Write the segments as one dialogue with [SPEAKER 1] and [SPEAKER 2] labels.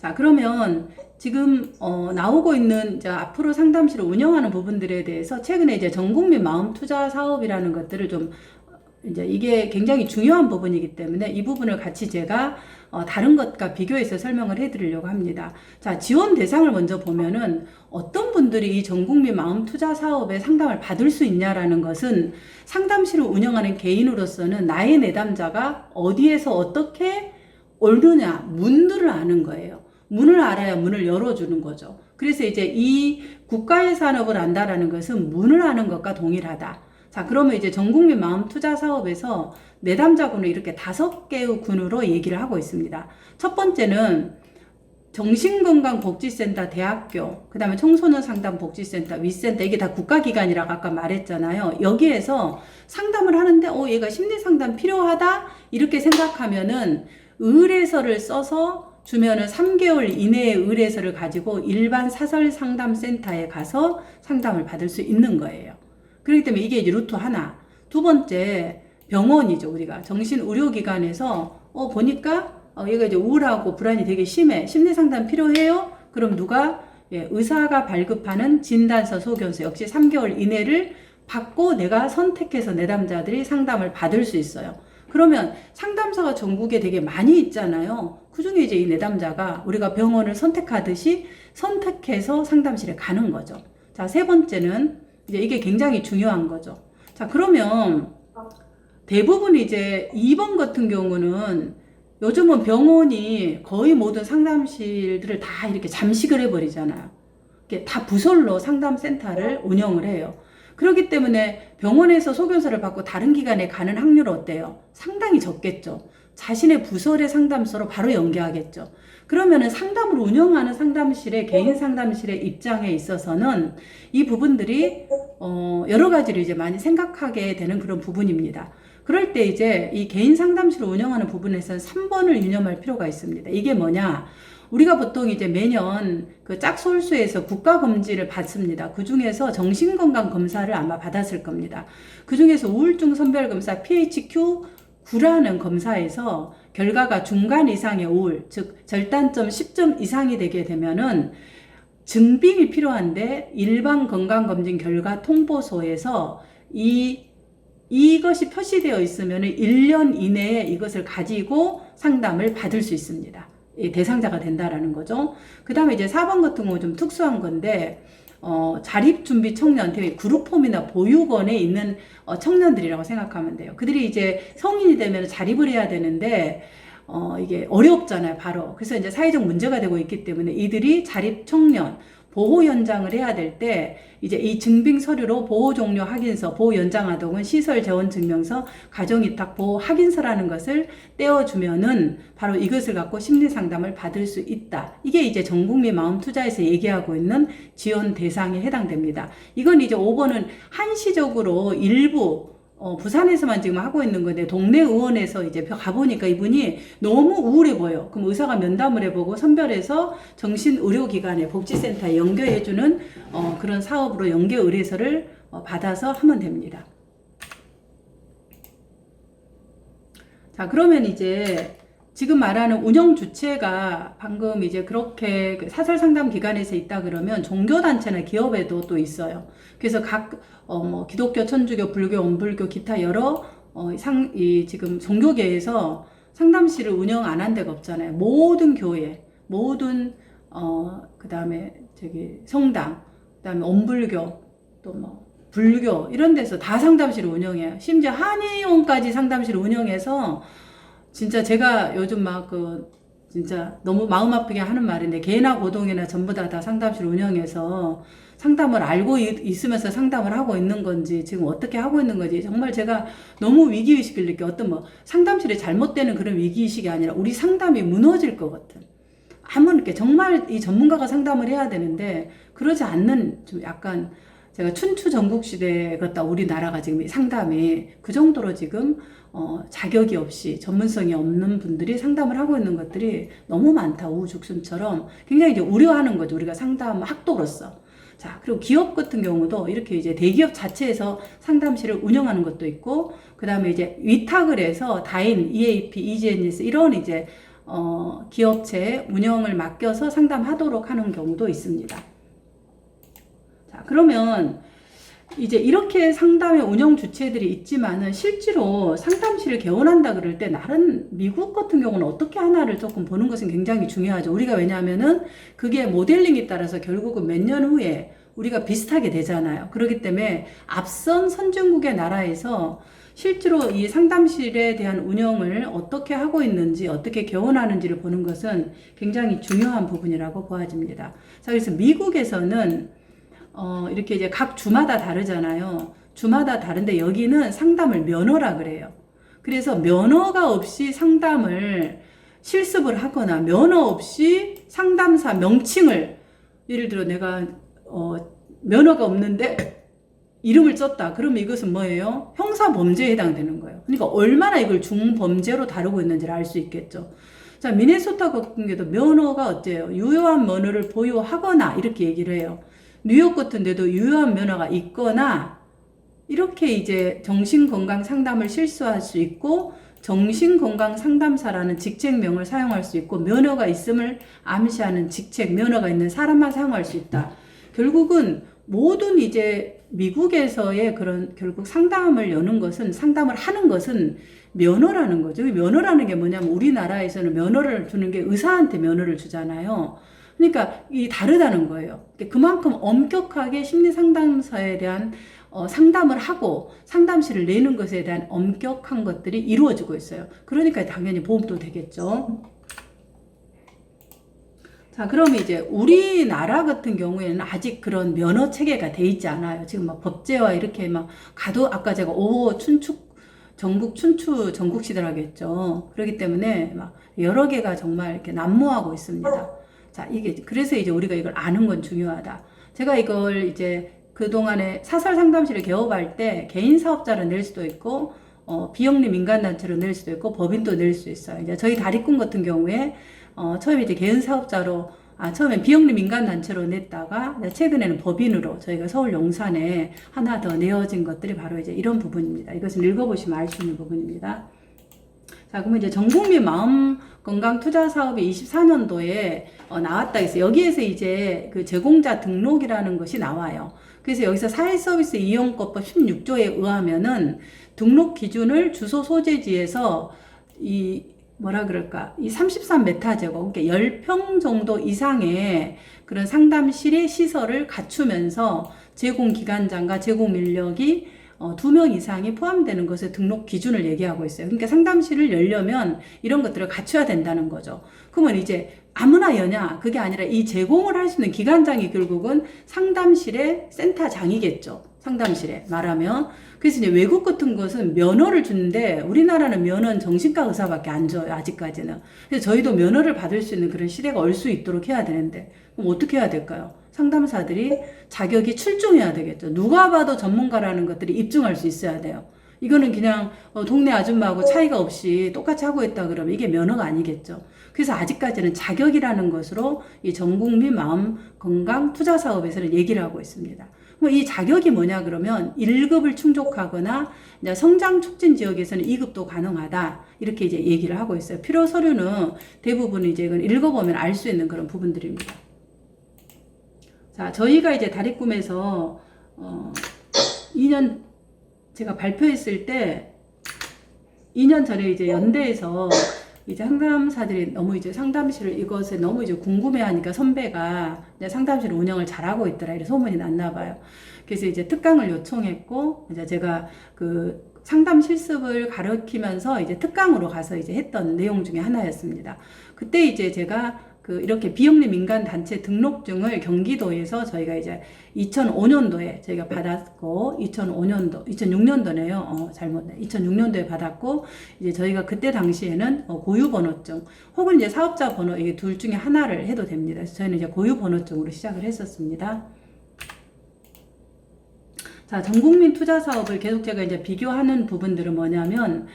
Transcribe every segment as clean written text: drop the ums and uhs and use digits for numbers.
[SPEAKER 1] 자, 그러면 지금 나오고 있는 이제 앞으로 상담실을 운영하는 부분들에 대해서 최근에 이제 전국민 마음 투자 사업이라는 것들을 좀 이제 이게 굉장히 중요한 부분이기 때문에 이 부분을 같이 제가 다른 것과 비교해서 설명을 해드리려고 합니다. 자, 지원 대상을 먼저 보면은 어떤 분들이 이 전국민 마음 투자 사업에 상담을 받을 수 있냐라는 것은 상담실을 운영하는 개인으로서는 나의 내담자가 어디에서 어떻게 옳느냐 문들을 아는 거예요. 문을 알아야 문을 열어주는 거죠. 그래서 이제 이 국가의 산업을 안다라는 것은 문을 아는 것과 동일하다. 자, 그러면 이제 전국민 마음 투자 사업에서 내담자군을 이렇게 5개의 군으로 얘기를 하고 있습니다. 첫 번째는 정신건강복지센터, 대학교, 그 다음에 청소년 상담복지센터, 윗센터, 이게 다 국가기관이라고 아까 말했잖아요. 여기에서 상담을 하는데, 얘가 심리상담 필요하다? 이렇게 생각하면은 의뢰서를 써서 주면은 3개월 이내의 의뢰서를 가지고 일반 사설상담센터에 가서 상담을 받을 수 있는 거예요. 그렇기 때문에 이게 이제 루트 하나. 두 번째, 병원이죠. 우리가 정신의료기관에서 보니까 얘가 이제 우울하고 불안이 되게 심해. 심리상담 필요해요? 그럼 누가 의사가 발급하는 진단서, 소견서 역시 3개월 이내를 받고 내가 선택해서 내담자들이 상담을 받을 수 있어요. 그러면 상담사가 전국에 되게 많이 있잖아요. 그 중에 이제 이 내담자가 우리가 병원을 선택하듯이 선택해서 상담실에 가는 거죠. 자, 세 번째는 이제 이게 굉장히 중요한 거죠. 자, 그러면 대부분 이제 2번 같은 경우는 요즘은 병원이 거의 모든 상담실들을 다 이렇게 잠식을 해버리잖아요. 이렇게 다 부설로 상담센터를 운영을 해요. 그렇기 때문에 병원에서 소견서를 받고 다른 기관에 가는 확률은 어때요? 상당히 적겠죠. 자신의 부설의 상담소로 바로 연계하겠죠. 그러면은 상담을 운영하는 상담실의 개인 상담실의 입장에 있어서는 이 부분들이 여러 가지를 이제 많이 생각하게 되는 그런 부분입니다. 그럴 때 이제 이 개인 상담실을 운영하는 부분에서는 3번을 유념할 필요가 있습니다. 이게 뭐냐? 우리가 보통 이제 매년 그 짝솔수에서 국가검진을 받습니다. 그 중에서 정신건강검사를 아마 받았을 겁니다. 그 중에서 우울증 선별검사 PHQ-9라는 검사에서 결과가 중간 이상의 우울, 즉 절단점 10점 이상이 되게 되면은 증빙이 필요한데 일반 건강검진 결과 통보소에서 이것이 표시되어 있으면 1년 이내에 이것을 가지고 상담을 받을 수 있습니다. 대상자가 된다라는 거죠. 그 다음에 이제 4번 같은 경우 좀 특수한 건데, 자립준비 청년, 그룹홈이나 보육원에 있는 청년들이라고 생각하면 돼요. 그들이 이제 성인이 되면 자립을 해야 되는데, 이게 어렵잖아요, 바로. 그래서 이제 사회적 문제가 되고 있기 때문에 이들이 자립 청년, 보호 연장을 해야 될 때 이제 이 증빙 서류로 보호 종료 확인서, 보호 연장 아동은 시설 재원 증명서, 가정 위탁 보호 확인서라는 것을 떼어주면은 바로 이것을 갖고 심리 상담을 받을 수 있다. 이게 이제 전국민 마음 투자에서 얘기하고 있는 지원 대상에 해당됩니다. 이건 이제 5번은 한시적으로 일부 부산에서만 지금 하고 있는 건데 동네 의원에서 이제 가보니까 이분이 너무 우울해 보여. 그럼 의사가 면담을 해보고 선별해서 정신의료기관에 복지센터에 연계해주는 그런 사업으로 연계 의뢰서를 받아서 하면 됩니다. 자, 그러면 이제 지금 말하는 운영 주체가 방금 이제 그렇게 사설 상담 기관에서 있다 그러면 종교단체나 기업에도 또 있어요. 그래서 뭐 기독교, 천주교, 불교, 원불교, 기타 여러 지금 종교계에서 상담실을 운영 안 한 데가 없잖아요. 모든 교회, 모든 그다음에 성당, 그다음에 원불교, 또 뭐 불교 이런 데서 다 상담실을 운영해요. 심지어 한의원까지 상담실을 운영해서 진짜 제가 요즘 진짜 너무 마음 아프게 하는 말인데 개나 고동이나 전부 다 상담실 운영해서 상담을 알고 있으면서 상담을 하고 있는 건지 지금 어떻게 하고 있는 건지 정말 제가 너무 위기의식을 느껴. 어떤 뭐 상담실이 잘못되는 그런 위기의식이 아니라 우리 상담이 무너질 것 같은 이렇게 정말 이 전문가가 상담을 해야 되는데 그러지 않는 좀 약간 제가 춘추 전국시대 같다. 우리나라가 지금 상담이 그 정도로 지금 자격이 없이 전문성이 없는 분들이 상담을 하고 있는 것들이 너무 많다. 우후죽순처럼 굉장히 이제 우려하는 거죠. 우리가 상담 학도로서. 자, 그리고 기업 같은 경우도 이렇게 이제 대기업 자체에서 상담실을 운영하는 것도 있고, 그 다음에 이제 위탁을 해서 다인, EAP, EGNS 이런 이제 기업체 운영을 맡겨서 상담하도록 하는 경우도 있습니다. 자, 그러면 이제 이렇게 상담의 운영 주체들이 있지만은 실제로 상담실을 개원한다 그럴 때 나름 미국 같은 경우는 어떻게 하나를 조금 보는 것은 굉장히 중요하죠. 우리가 왜냐하면은 그게 모델링에 따라서 결국은 몇 년 후에 우리가 비슷하게 되잖아요. 그렇기 때문에 앞선 선진국의 나라에서 실제로 이 상담실에 대한 운영을 어떻게 하고 있는지, 어떻게 개원하는지를 보는 것은 굉장히 중요한 부분이라고 보아집니다. 자, 그래서 미국에서는 이렇게 이제 각 주마다 다르잖아요. 주마다 다른데 여기는 상담을 면허라 그래요. 그래서 면허가 없이 상담을 실습을 하거나 면허 없이 상담사 명칭을 예를 들어 내가 면허가 없는데 이름을 썼다. 그러면 이것은 뭐예요? 형사범죄에 해당되는 거예요. 그러니까 얼마나 이걸 중범죄로 다루고 있는지를 알 수 있겠죠. 자, 미네소타 같은 경우도 면허가 어때요? 유효한 면허를 보유하거나 이렇게 얘기를 해요. 뉴욕 같은 데도 유효한 면허가 있거나 이렇게 이제 정신건강 상담을 실수할 수 있고 정신건강 상담사라는 직책명을 사용할 수 있고 면허가 있음을 암시하는 직책, 면허가 있는 사람만 사용할 수 있다. 결국은 모든 이제 미국에서의 그런 결국 상담을 여는 것은 상담을 하는 것은 면허라는 거죠. 면허라는 게 뭐냐면 우리나라에서는 면허를 주는 게 의사한테 면허를 주잖아요. 그러니까 이 다르다는 거예요. 그만큼 엄격하게 심리상담사에 대한 상담을 하고 상담실을 내는 것에 대한 엄격한 것들이 이루어지고 있어요. 그러니까 당연히 보험도 되겠죠. 자, 그럼 이제 우리나라 같은 경우에는 아직 그런 면허 체계가 돼 있지 않아요. 지금 막 법제화 이렇게 막 가도 아까 제가 전국 춘추 전국 시대라고 했죠. 그렇기 때문에 막 여러 개가 정말 이렇게 난무하고 있습니다. 자, 그래서 이제 우리가 이걸 아는 건 중요하다. 제가 이걸 이제 그동안에 사설 상담실을 개업할 때 개인 사업자로 낼 수도 있고, 비영리 민간단체로 낼 수도 있고, 법인도 낼 수 있어요. 이제 저희 다리꾼 같은 경우에, 처음에 이제 개인 사업자로, 처음에 비영리 민간단체로 냈다가, 최근에는 법인으로 저희가 서울 용산에 하나 더 내어진 것들이 바로 이제 이런 부분입니다. 이것은 읽어보시면 알 수 있는 부분입니다. 자, 그러면 이제 전국민 마음건강 투자 사업이 24년도에 나왔다 해서 여기에서 이제 그 제공자 등록이라는 것이 나와요. 그래서 여기서 사회서비스 이용법법 16조에 의하면은 등록 기준을 주소 소재지에서 이 33m제곱, 그러니까 10평 정도 이상의 그런 상담실의 시설을 갖추면서 제공 기관장과 제공 인력이 2명 이상이 포함되는 것에 등록 기준을 얘기하고 있어요. 그러니까 상담실을 열려면 이런 것들을 갖춰야 된다는 거죠. 그러면 이제 아무나 여냐? 그게 아니라 이 제공을 할 수 있는 기관장이 결국은 상담실의 센터장이겠죠. 상담실에 말하면. 그래서 이제 외국 같은 것은 면허를 주는데 우리나라는 면허는 정신과 의사밖에 안 줘요. 아직까지는. 그래서 저희도 면허를 받을 수 있는 그런 시대가 올 수 있도록 해야 되는데 그럼 어떻게 해야 될까요? 상담사들이 자격이 출중해야 되겠죠. 누가 봐도 전문가라는 것들이 입증할 수 있어야 돼요. 이거는 그냥 동네 아줌마하고 차이가 없이 똑같이 하고 있다 그러면 이게 면허가 아니겠죠. 그래서 아직까지는 자격이라는 것으로 이 전국민 마음 건강 투자 사업에서는 얘기를 하고 있습니다. 이 자격이 뭐냐 그러면 1급을 충족하거나 성장 촉진 지역에서는 2급도 가능하다. 이렇게 이제 얘기를 하고 있어요. 필요 서류는 대부분 이제 이건 읽어보면 알 수 있는 그런 부분들입니다. 자, 저희가 이제 다리꿈에서 2년 제가 발표했을 때 2년 전에 이제 연대에서 이제 상담사들이 너무 이제 상담실을 이것에 너무 이제 궁금해하니까 선배가 이제 상담실 운영을 잘하고 있더라 이런 소문이 났나 봐요. 그래서 이제 특강을 요청했고 이제 제가 그 상담 실습을 가르치면서 이제 특강으로 가서 이제 했던 내용 중에 하나였습니다. 그때 이제 제가 이렇게 비영리 민간 단체 등록증을 경기도에서 저희가 이제 2005년도에 저희가 받았고 2006년도네요. 잘못네. 2006년도에 받았고 이제 저희가 그때 당시에는 고유번호증 혹은 이제 사업자 번호 이게 둘 중에 하나를 해도 됩니다. 그래서 저희는 이제 고유번호증으로 시작을 했었습니다. 자, 전국민 투자 사업을 계속 제가 이제 비교하는 부분들은 뭐냐면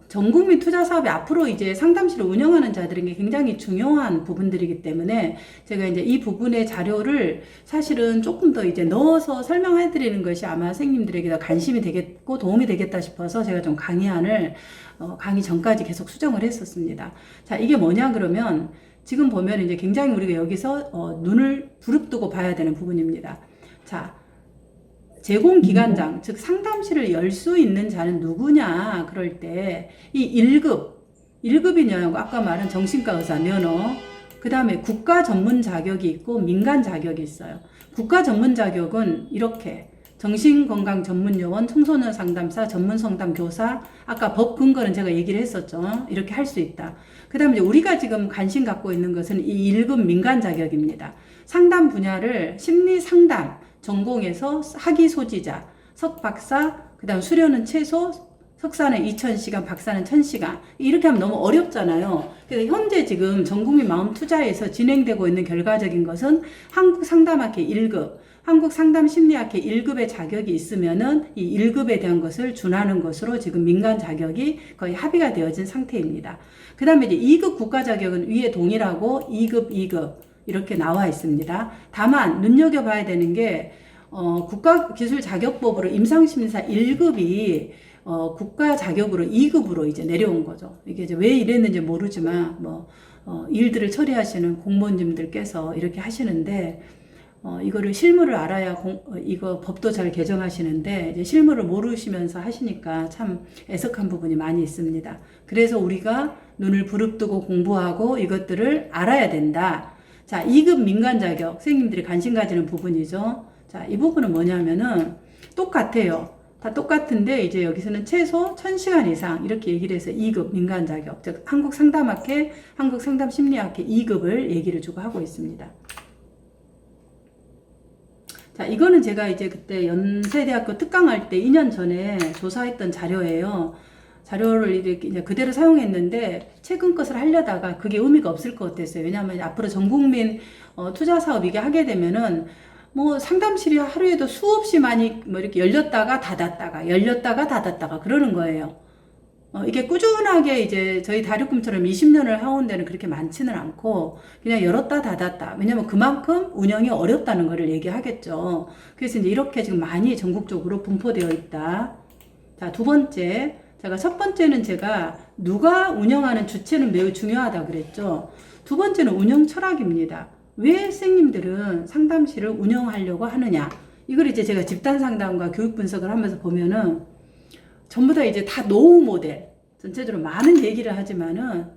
[SPEAKER 1] 전국민 투자 사업이 앞으로 이제 상담실을 운영하는 자들에게 굉장히 중요한 부분들이기 때문에 제가 이제 이 부분의 자료를 사실은 조금 더 이제 넣어서 설명해 드리는 것이 아마 선생님들에게 더 관심이 되겠고 도움이 되겠다 싶어서 제가 좀 강의안을 강의 전까지 계속 수정을 했었습니다. 자, 이게 뭐냐 그러면 지금 보면 이제 굉장히 우리가 여기서 눈을 부릅뜨고 봐야 되는 부분입니다. 자, 제공기관장, 즉 상담실을 열 수 있는 자는 누구냐 그럴 때 이 1급이냐고 아까 말한 정신과 의사 면허, 그 다음에 국가 전문 자격이 있고 민간 자격이 있어요. 국가 전문 자격은 이렇게 정신건강 전문요원, 청소년 상담사, 전문 상담 교사, 아까 법 근거는 제가 얘기를 했었죠. 이렇게 할 수 있다. 그 다음에 이제 우리가 지금 관심 갖고 있는 것은 이 1급 민간 자격입니다. 상담 분야를 심리 상담 전공에서 학위 소지자, 석박사, 그 다음 수료는 최소, 석사는 2000시간, 박사는 1000시간. 이렇게 하면 너무 어렵잖아요. 그래서 현재 지금 전국민 마음 투자에서 진행되고 있는 결과적인 것은 한국상담학회 1급, 한국상담심리학회 1급의 자격이 있으면은 이 1급에 대한 것을 준하는 것으로 지금 민간 자격이 거의 합의가 되어진 상태입니다. 그 다음에 이제 2급 국가 자격은 위에 동일하고 2급, 2급. 이렇게 나와 있습니다. 다만 눈여겨봐야 되는 게 국가기술자격법으로 임상심리사 1급이 국가 자격으로 2급으로 이제 내려온 거죠. 이게 이제 왜 이랬는지 모르지만 일들을 처리하시는 공무원님들께서 이렇게 하시는데 이거를 실무를 알아야 이거 법도 잘 개정하시는데 이제 실무를 모르시면서 하시니까 참 애석한 부분이 많이 있습니다. 그래서 우리가 눈을 부릅뜨고 공부하고 이것들을 알아야 된다. 자, 2급 민간 자격, 선생님들이 관심 가지는 부분이죠. 자, 이 부분은 뭐냐면은 똑같아요. 다 똑같은데 이제 여기서는 최소 1000시간 이상 이렇게 얘기를 해서 2급 민간 자격, 즉 한국상담학회, 한국상담심리학회 2급을 얘기를 주고 하고 있습니다. 자, 이거는 제가 이제 그때 연세대학교 특강할 때 2년 전에 조사했던 자료예요. 자료를 이렇게 이제 그대로 사용했는데 최근 것을 하려다가 그게 의미가 없을 것 같았어요. 왜냐하면 앞으로 전국민 투자 사업 이게 하게 되면은 뭐 상담실이 하루에도 수없이 많이 뭐 이렇게 열렸다가 닫았다가 그러는 거예요. 이게 꾸준하게 이제 저희 다육금처럼 20년을 해온 데는 그렇게 많지는 않고 그냥 열었다 닫았다. 왜냐면 그만큼 운영이 어렵다는 거를 얘기하겠죠. 그래서 이제 이렇게 지금 많이 전국적으로 분포되어 있다. 자, 두 번째. 첫 번째는 제가 누가 운영하는 주체는 매우 중요하다 그랬죠. 두 번째는 운영 철학입니다. 왜 선생님들은 상담실을 운영하려고 하느냐. 이걸 이제 제가 집단 상담과 교육 분석을 하면서 보면은 전부 다 이제 다 노후 모델. 전체적으로 많은 얘기를 하지만은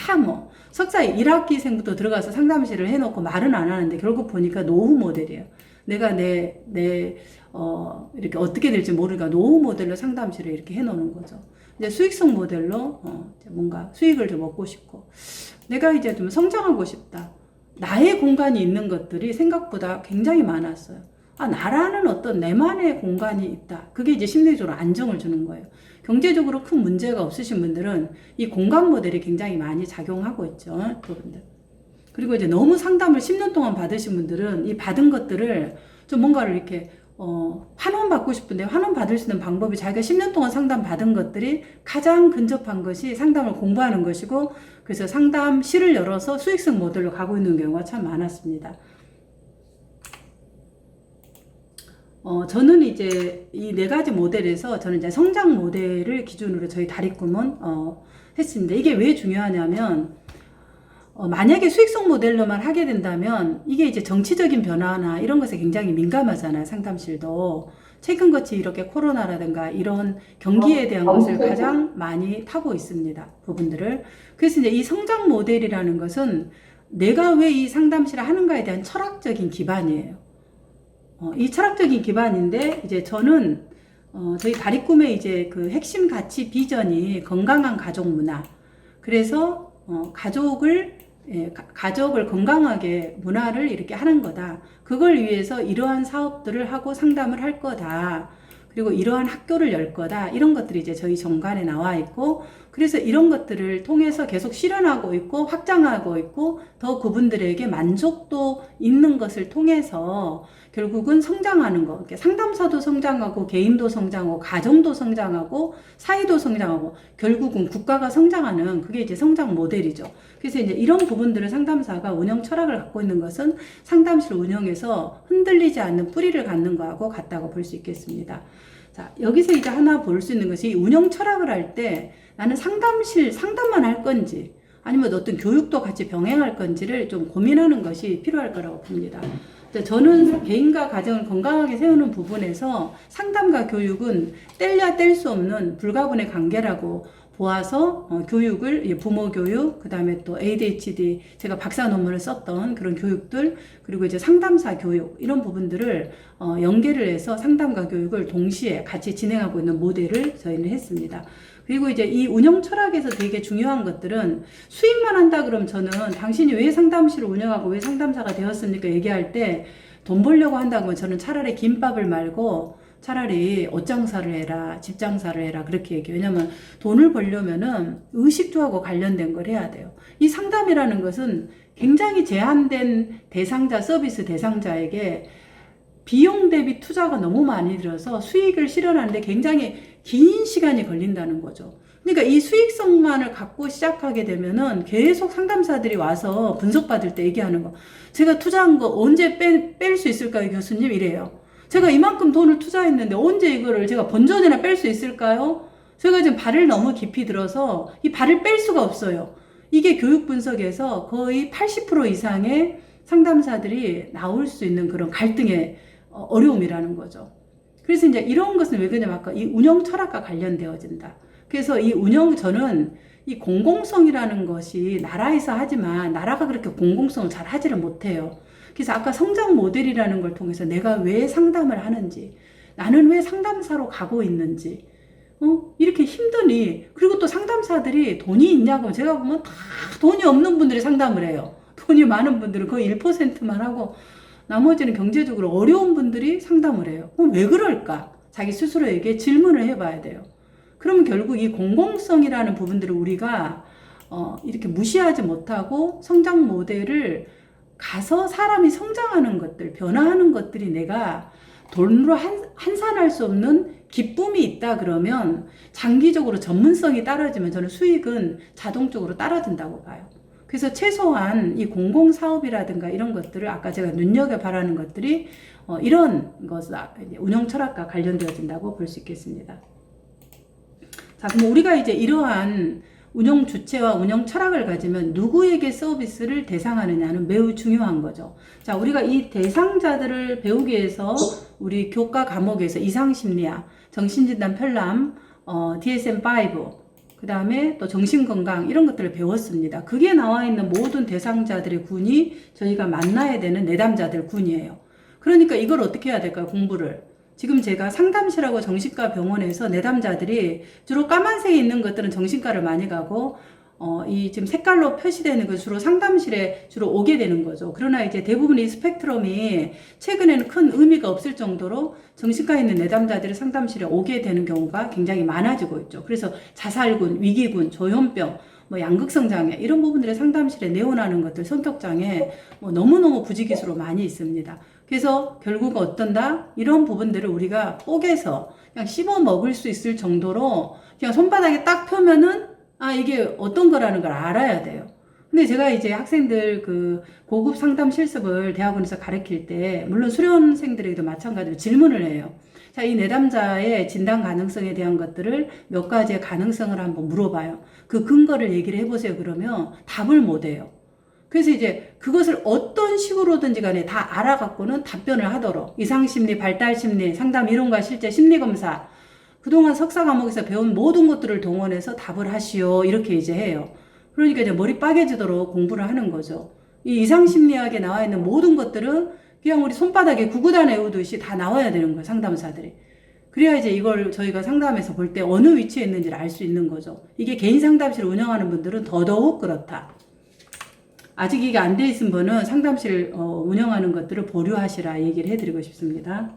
[SPEAKER 1] 다 뭐 석사 1학기생부터 들어가서 상담실을 해놓고 말은 안 하는데 결국 보니까 노후 모델이에요. 내가 이렇게 어떻게 될지 모르니까 노후 모델로 상담실을 이렇게 해놓는 거죠. 이제 수익성 모델로, 뭔가 수익을 좀 얻고 싶고, 내가 이제 좀 성장하고 싶다. 나의 공간이 있는 것들이 생각보다 굉장히 많았어요. 나라는 어떤 내만의 공간이 있다. 그게 이제 심리적으로 안정을 주는 거예요. 경제적으로 큰 문제가 없으신 분들은 이 공간 모델이 굉장히 많이 작용하고 있죠. 그분들. 그리고 이제 너무 상담을 10년 동안 받으신 분들은 이 받은 것들을 좀 뭔가를 이렇게 환원 받고 싶은데 환원 받을 수 있는 방법이 자기가 10년 동안 상담 받은 것들이 가장 근접한 것이 상담을 공부하는 것이고 그래서 상담실을 열어서 수익성 모델로 가고 있는 경우가 참 많았습니다. 저는 이제 이 네 가지 모델에서 저는 이제 성장 모델을 기준으로 저희 다리꿈은 했습니다. 이게 왜 중요하냐면 만약에 수익성 모델로만 하게 된다면 이게 이제 정치적인 변화나 이런 것에 굉장히 민감하잖아요. 상담실도 최근같이 이렇게 코로나라든가 이런 경기에 대한 것을 가장 많이 타고 있습니다. 부분들을. 그래서 이제 이 성장 모델이라는 것은 내가 왜 이 상담실을 하는가에 대한 철학적인 기반이에요. 이 철학적인 기반인데 이제 저는 저희 다리꿈의 이제 그 핵심 가치 비전이 건강한 가족 문화. 그래서 가족을 건강하게 문화를 이렇게 하는 거다. 그걸 위해서 이러한 사업들을 하고 상담을 할 거다. 그리고 이러한 학교를 열 거다. 이런 것들이 이제 저희 정관에 나와 있고 그래서 이런 것들을 통해서 계속 실현하고 있고 확장하고 있고 더 그분들에게 만족도 있는 것을 통해서 결국은 성장하는 거. 상담사도 성장하고 개인도 성장하고 가정도 성장하고 사회도 성장하고 결국은 국가가 성장하는 그게 이제 성장 모델이죠. 그래서 이제 이런 부분들을 상담사가 운영 철학을 갖고 있는 것은 상담실 운영에서 흔들리지 않는 뿌리를 갖는 거하고 같다고 볼 수 있겠습니다. 자, 여기서 이제 하나 볼 수 있는 것이 운영 철학을 할 때 나는 상담만 할 건지 아니면 어떤 교육도 같이 병행할 건지를 좀 고민하는 것이 필요할 거라고 봅니다. 저는 개인과 가정을 건강하게 세우는 부분에서 상담과 교육은 뗄래야 뗄 수 없는 불가분의 관계라고 보아서 교육을 부모 교육, 그 다음에 또 ADHD 제가 박사 논문을 썼던 그런 교육들 그리고 이제 상담사 교육 이런 부분들을 연계를 해서 상담과 교육을 동시에 같이 진행하고 있는 모델을 저희는 했습니다. 그리고 이제 이 운영 철학에서 되게 중요한 것들은 수익만 한다 그러면 저는 당신이 왜 상담실을 운영하고 왜 상담사가 되었습니까? 얘기할 때 돈 벌려고 한다고 하면 저는 차라리 김밥을 말고 차라리 옷장사를 해라, 집장사를 해라 그렇게 얘기해요. 왜냐면 돈을 벌려면은 의식주하고 관련된 걸 해야 돼요. 이 상담이라는 것은 굉장히 제한된 대상자, 서비스 대상자에게 비용 대비 투자가 너무 많이 들어서 수익을 실현하는데 굉장히 긴 시간이 걸린다는 거죠. 그러니까 이 수익성만을 갖고 시작하게 되면은 계속 상담사들이 와서 분석받을 때 얘기하는 거. 제가 투자한 거 언제 뺄 수 있을까요, 교수님? 이래요. 제가 이만큼 돈을 투자했는데 언제 이거를 제가 본전이나 뺄 수 있을까요? 제가 지금 발을 너무 깊이 들어서 이 발을 뺄 수가 없어요. 이게 교육 분석에서 거의 80% 이상의 상담사들이 나올 수 있는 그런 갈등의 어려움이라는 거죠. 그래서 이제 이런 것은 왜 그러냐면 아까 이 운영 철학과 관련되어진다. 그래서 저는 이 공공성이라는 것이 나라에서 하지만 나라가 그렇게 공공성을 잘 하지를 못해요. 그래서 아까 성장 모델이라는 걸 통해서 내가 왜 상담을 하는지, 나는 왜 상담사로 가고 있는지, 이렇게 힘드니, 그리고 또 상담사들이 돈이 있냐고 제가 보면 다 돈이 없는 분들이 상담을 해요. 돈이 많은 분들은 거의 1%만 하고, 나머지는 경제적으로 어려운 분들이 상담을 해요. 그럼 왜 그럴까? 자기 스스로에게 질문을 해봐야 돼요. 그러면 결국 이 공공성이라는 부분들을 우리가 이렇게 무시하지 못하고 성장 모델을 가서 사람이 성장하는 것들, 변화하는 것들이 내가 돈으로 환산할 수 없는 기쁨이 있다 그러면 장기적으로 전문성이 떨어지면 저는 수익은 자동적으로 떨어진다고 봐요. 그래서 최소한 이 공공사업이라든가 이런 것들을 아까 제가 눈여겨바라는 것들이 이런 것을 운영 철학과 관련되어진다고 볼 수 있겠습니다. 자, 그럼 우리가 이제 이러한 운영 주체와 운영 철학을 가지면 누구에게 서비스를 대상하느냐는 매우 중요한 거죠. 자, 우리가 이 대상자들을 배우기 위해서 우리 교과 과목에서 이상심리학, 정신진단 편람, DSM-5, 그 다음에 또 정신건강 이런 것들을 배웠습니다. 그게 나와 있는 모든 대상자들의 군이 저희가 만나야 되는 내담자들 군이에요. 그러니까 이걸 어떻게 해야 될까요? 공부를. 지금 제가 상담실하고 정신과 병원에서 내담자들이 주로 까만색에 있는 것들은 정신과를 많이 가고 이 지금 색깔로 표시되는 것 주로 상담실에 주로 오게 되는 거죠. 그러나 이제 대부분 이 스펙트럼이 최근에는 큰 의미가 없을 정도로 정신과에 있는 내담자들이 상담실에 오게 되는 경우가 굉장히 많아지고 있죠. 그래서 자살군, 위기군, 조현병, 양극성 장애 이런 부분들의 상담실에 내원하는 것들, 성격 장애 너무너무 부지기수로 많이 있습니다. 그래서 결국 어떤다? 이런 부분들을 우리가 뽀개서 그냥 씹어 먹을 수 있을 정도로 그냥 손바닥에 딱 펴면은 이게 어떤 거라는 걸 알아야 돼요. 근데 제가 이제 학생들 그 고급 상담 실습을 대학원에서 가르칠 때 물론 수련생들에게도 마찬가지로 질문을 해요. 자, 이 내담자의 진단 가능성에 대한 것들을 몇 가지의 가능성을 한번 물어봐요. 그 근거를 얘기를 해보세요. 그러면 답을 못 해요. 그래서 이제 그것을 어떤 식으로든지 간에 다 알아갖고는 답변을 하도록 이상심리, 발달심리, 상담 이론과 실제 심리검사 그동안 석사 과목에서 배운 모든 것들을 동원해서 답을 하시오 이렇게 이제 해요. 그러니까 이제 머리 빠개지도록 공부를 하는 거죠. 이 이상심리학에 나와 있는 모든 것들은 그냥 우리 손바닥에 구구단 외우듯이 다 나와야 되는 거예요. 상담사들이. 그래야 이제 이걸 저희가 상담에서 볼 때 어느 위치에 있는지를 알 수 있는 거죠. 이게 개인 상담실을 운영하는 분들은 더더욱 그렇다. 아직 이게 안 돼 있은 분은 상담실 운영하는 것들을 보류하시라 얘기를 해드리고 싶습니다.